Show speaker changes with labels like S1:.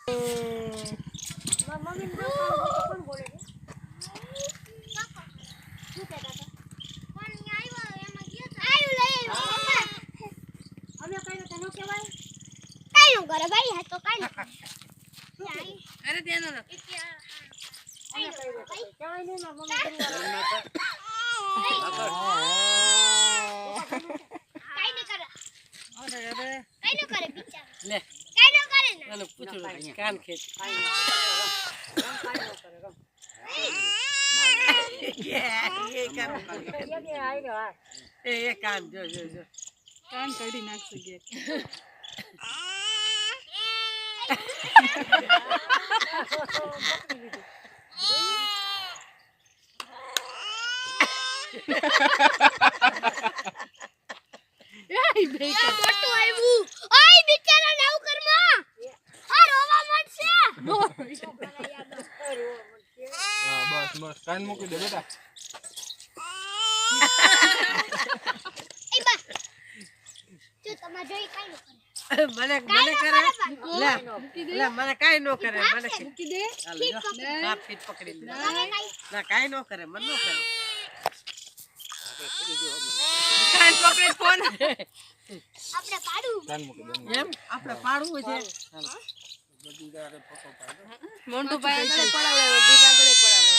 S1: mummy નો કામ તો કોણ બોલે છે શું કહેતા હતા કોણ આવ્યો એમાં ગયો તો આવ્યું લઈ અમે કઈ તનો કહેવાય કઈ નું કરે ભાઈ આ તો કઈ અરે ધ્યાન રાખો કઈ નહીં ના મમ્મી કઈ નહીં કરે અરે કઈ નું કરે બિચારા લે કઈ નું કરે ને ચાલો પૂછો કાન ખેંચ કઈ નું કરે ગમ ये कान ये आएगा ये कान जो कान काढी नाखसे गे એ બેટા મોટો આવ્યું ઓય બિચારા નાવ કરમાં આ રોવા મળશે
S2: બસ બસ કાન મૂકી દે બેટા
S1: એ બા જો તમા જોઈ કાઈ નો કરે
S3: મને કરે લે મને કાઈ નો કરે મને મૂકી દે હા ફીટ પકડી લે ના કાઈ નો કરે મને નો કરે કાન પકડી ફોન
S1: આપણે પાડું
S2: કાન મૂકી દે
S3: એમ આપણે પાડવું છે
S4: મોન્ટુ ભાઈ આગળ પડાવડે દીપ આગળ પડાવડે